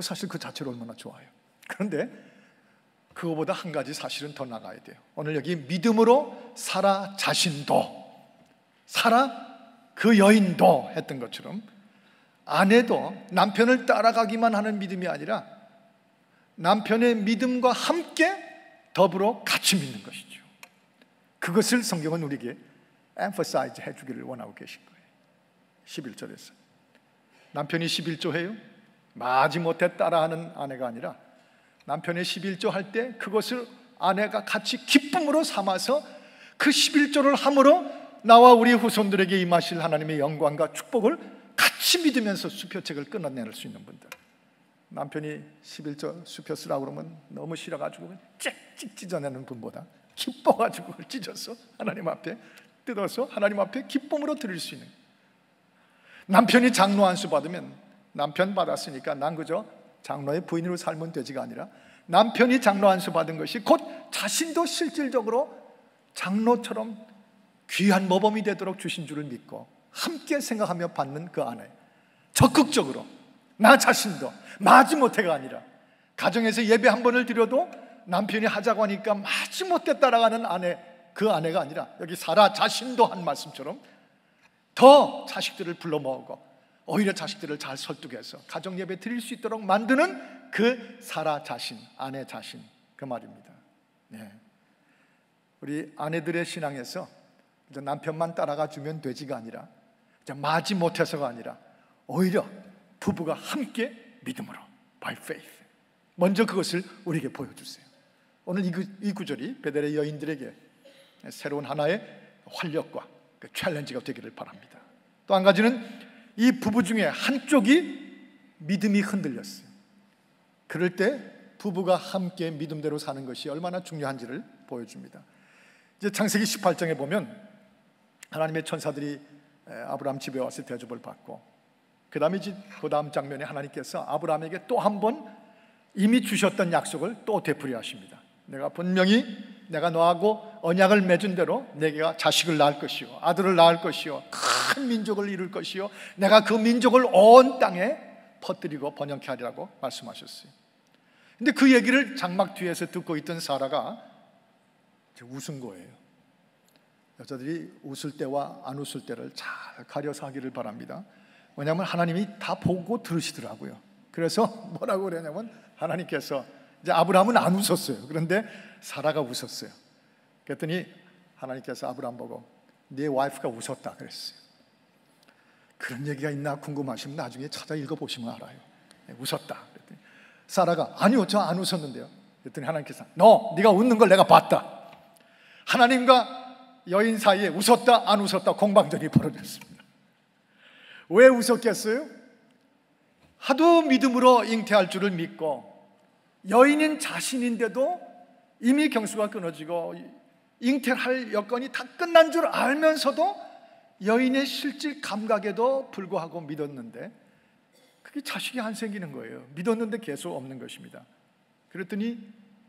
사실 그 자체로 얼마나 좋아요. 그런데 그거보다 한 가지 사실은 더 나가야 돼요. 오늘 여기 믿음으로 사라 자신도, 사라 그 여인도 했던 것처럼 아내도 남편을 따라가기만 하는 믿음이 아니라 남편의 믿음과 함께 더불어 같이 믿는 것이죠. 그것을 성경은 우리에게 emphasize 해주기를 원하고 계신 거예요. 11절에서 남편이 11조 해요? 마지못해 따라하는 아내가 아니라 남편의 11조 할 때 그것을 아내가 같이 기쁨으로 삼아서 그 11조를 함으로 나와 우리 후손들에게 임하실 하나님의 영광과 축복을 같이 믿으면서 수표책을 끊어낼 수 있는 분들, 남편이 11조 수표 쓰라고 그러면 너무 싫어가지고 찍찍 찢어내는 분보다 기뻐가지고 그걸 찢어서 하나님 앞에 뜯어서 하나님 앞에 기쁨으로 드릴 수 있는, 남편이 장로 안수 받으면 남편 받았으니까 난 그저 장로의 부인으로 살면 되지가 아니라 남편이 장로 안수 받은 것이 곧 자신도 실질적으로 장로처럼 귀한 모범이 되도록 주신 줄을 믿고 함께 생각하며 받는 그 아내, 적극적으로 나 자신도 마지못해가 아니라 가정에서 예배 한 번을 드려도 남편이 하자고 하니까 마지못해 따라가는 아내, 그 아내가 아니라 여기 사라 자신도 한 말씀처럼 더 자식들을 불러 모으고 오히려 자식들을 잘 설득해서 가정 예배 드릴 수 있도록 만드는 그 사라 자신, 아내 자신, 그 말입니다. 네. 우리 아내들의 신앙에서 남편만 따라가 주면 되지가 아니라 마지못해서가 아니라 오히려 부부가 함께 믿음으로 by faith 먼저 그것을 우리에게 보여주세요. 오늘 이 구절이 베델의 여인들에게 새로운 하나의 활력과 그 챌린지가 되기를 바랍니다. 또 한 가지는 이 부부 중에 한쪽이 믿음이 흔들렸어요. 그럴 때 부부가 함께 믿음대로 사는 것이 얼마나 중요한지를 보여줍니다. 이제 창세기 18장에 보면 하나님의 천사들이 아브라함 집에 와서 대접을 받고 그 다음 장면에 하나님께서 아브라함에게 또 한 번 이미 주셨던 약속을 또 되풀이 하십니다. 내가 분명히 내가 너하고 언약을 맺은 대로 내가 자식을 낳을 것이요 아들을 낳을 것이요 큰 민족을 이룰 것이요 내가 그 민족을 온 땅에 퍼뜨리고 번영케 하리라고 말씀하셨어요. 근데 그 얘기를 장막 뒤에서 듣고 있던 사라가 웃은 거예요. 여자들이 웃을 때와 안 웃을 때를 잘 가려서 하기를 바랍니다. 왜냐하면 하나님이 다 보고 들으시더라고요. 그래서 뭐라고 그러냐면 하나님께서 이제 아브라함은 안 웃었어요. 그런데 사라가 웃었어요. 그랬더니 하나님께서 아브라함 보고 네 와이프가 웃었다 그랬어요. 그런 얘기가 있나 궁금하시면 나중에 찾아 읽어보시면 알아요. 웃었다 그랬더니 사라가 아니요 저 안 웃었는데요. 그랬더니 하나님께서 네가 웃는 걸 내가 봤다. 하나님과 여인 사이에 웃었다 안 웃었다 공방전이 벌어졌습니다. 왜 웃었겠어요? 하도 믿음으로 잉태할 줄을 믿고 여인인 자신인데도 이미 경수가 끊어지고 잉태할 여건이 다 끝난 줄 알면서도 여인의 실질 감각에도 불구하고 믿었는데 그게 자식이 안 생기는 거예요. 믿었는데 계속 없는 것입니다. 그랬더니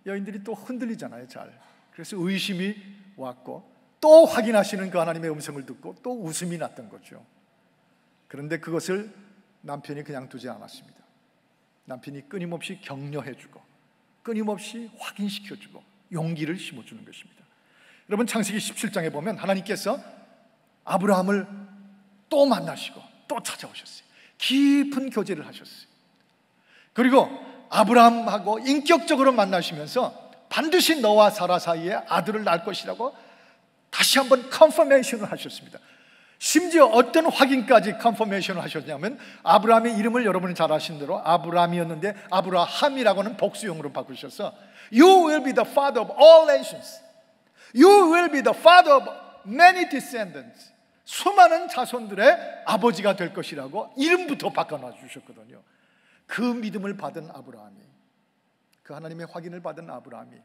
여인들이 또 흔들리잖아요. 잘. 그래서 의심이 왔고 또 확인하시는 그 하나님의 음성을 듣고 또 웃음이 났던 거죠. 그런데 그것을 남편이 그냥 두지 않았습니다. 남편이 끊임없이 격려해주고 끊임없이 확인시켜주고 용기를 심어주는 것입니다. 여러분 창세기 17장에 보면 하나님께서 아브라함을 또 만나시고 또 찾아오셨어요. 깊은 교제를 하셨어요. 그리고 아브라함하고 인격적으로 만나시면서 반드시 너와 사라 사이에 아들을 낳을 것이라고 다시 한번 컨퍼메이션을 하셨습니다. 심지어 어떤 확인까지 컨퍼메이션을 하셨냐면 아브라함의 이름을 여러분이 잘 아시는 대로 아브라함이었는데 아브라함이라고는 복수형으로 바꾸셔서 You will be the father of all nations. You will be the father of many descendants. 수많은 자손들의 아버지가 될 것이라고 이름부터 바꿔놔 주셨거든요. 그 믿음을 받은 아브라함이, 그 하나님의 확인을 받은 아브라함이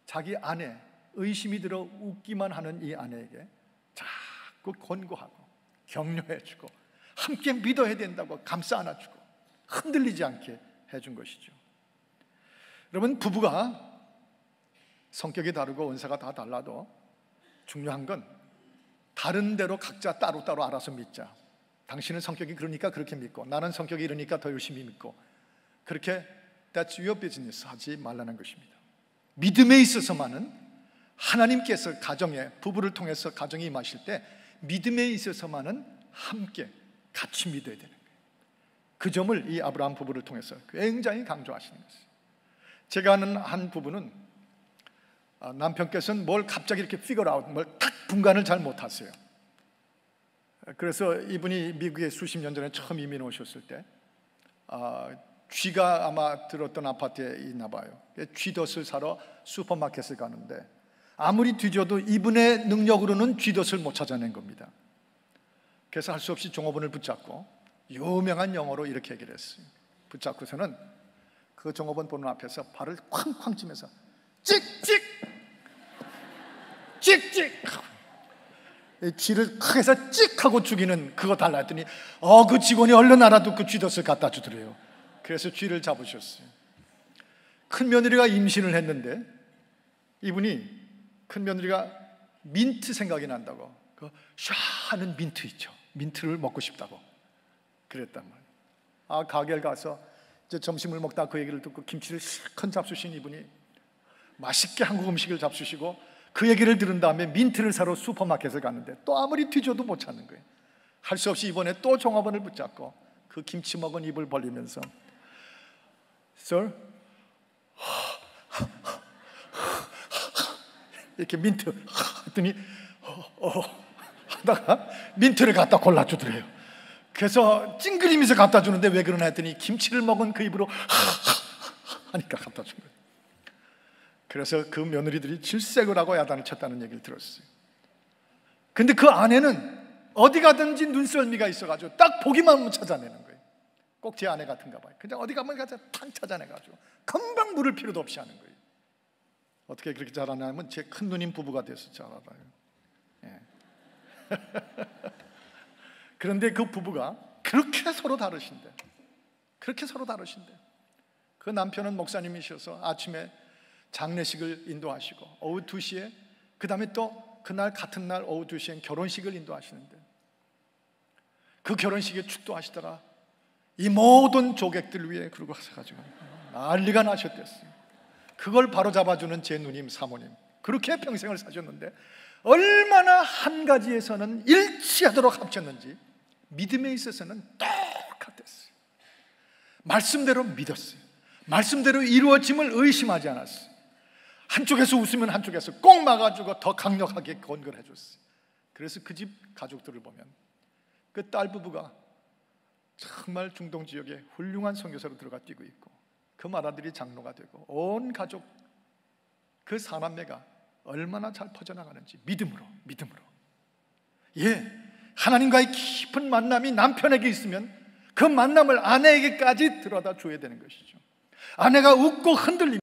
자기 아내, 의심이 들어 웃기만 하는 이 아내에게 자꾸 권고하고 격려해주고 함께 믿어야 된다고 감싸 안아주고 흔들리지 않게 해준 것이죠. 여러분 부부가 성격이 다르고 은사가 다 달라도 중요한 건 다른 대로 각자 따로따로 알아서 믿자. 당신은 성격이 그러니까 그렇게 믿고 나는 성격이 이러니까 더 열심히 믿고 그렇게 That's your business 하지 말라는 것입니다. 믿음에 있어서만은 하나님께서 가정에, 부부를 통해서 가정에 임하실 때 믿음에 있어서만은 함께 같이 믿어야 되는 거예요. 그 점을 이 아브라함 부부를 통해서 굉장히 강조하시는 것이에요. 제가 아는 한 부부는 남편께서는 뭘 갑자기 이렇게 figure out, 뭘 딱 분간을 잘 못하세요. 그래서 이분이 미국에 수십 년 전에 처음 이민 오셨을 때 쥐가 아마 들었던 아파트에 있나 봐요. 쥐덫을 사러 슈퍼마켓을 가는데 아무리 뒤져도 이분의 능력으로는 쥐덫을 못 찾아낸 겁니다. 그래서 할 수 없이 종업원을 붙잡고 유명한 영어로 이렇게 얘기를 했어요. 붙잡고서는 그 종업원 보는 앞에서 발을 쾅쾅 치면서 찍찍 찍찍 쥐를 크게서 찍 하고 죽이는 그거 달라 했더니 그 직원이 얼른 알아도 그 쥐덫을 갖다 주더래요. 그래서 쥐를 잡으셨어요. 큰 며느리가 임신을 했는데 이분이 큰 며느리가 민트 생각이 난다고 그 샤하는 민트 있죠. 민트를 먹고 싶다고 그랬단 말이에요. 가게를 가서 이제 점심을 먹다 그 얘기를 듣고 김치를 실컷 잡수신 이분이 맛있게 한국 음식을 잡수시고 그 얘기를 들은 다음에 민트를 사러 슈퍼마켓을 갔는데 또 아무리 뒤져도 못 찾는 거예요. 할 수 없이 이번에 또 종업원을 붙잡고 그 김치 먹은 입을 벌리면서 Sir, 이렇게 민트 했더니 하다가 민트를 갖다 골라주더래요. 그래서 찡그리면서 갖다 주는데 왜 그러나 했더니 김치를 먹은 그 입으로 하니까 갖다 준 거예요. 그래서 그 며느리들이 질색을 하고 야단을 쳤다는 얘기를 들었어요. 근데 그 아내는 어디 가든지 눈썰미가 있어가지고 딱 보기만 하면 찾아내는 거예요. 꼭 제 아내 같은가 봐요. 그냥 어디 가면 가서 탕 찾아내가지고 금방 물을 필요도 없이 하는 거예요. 어떻게 그렇게 잘하냐면 제 큰 누님 부부가 돼서 잘 알아요. 예. 그런데 그 부부가 그렇게 서로 다르신데 그 남편은 목사님이셔서 아침에 장례식을 인도하시고 오후 2시에 그 다음에 또 그날 같은 날 오후 2시엔 결혼식을 인도하시는데 그 결혼식에 축도하시다가 이 모든 조객들 위에 그러고 하셔가지고 난리가 나셨댔어요. 그걸 바로잡아주는 제 누님 사모님 그렇게 평생을 사셨는데 얼마나 한 가지에서는 일치하도록 합쳤는지 믿음에 있어서는 똑같았어요. 말씀대로 믿었어요. 말씀대로 이루어짐을 의심하지 않았어요. 한쪽에서 웃으면 한쪽에서 꼭 막아주고 더 강력하게 건설해 줬어요. 그래서 그 집 가족들을 보면 그 딸 부부가 정말 중동 지역에 훌륭한 선교사로 들어가 뛰고 있고 그 맏아들이 장로가 되고 온 가족 그 사남매가 얼마나 잘 퍼져나가는지 믿음으로 하나님과의 깊은 만남이 남편에게 있으면 그 만남을 아내에게까지 들어다 줘야 되는 것이죠. 아내가 웃고 흔들리면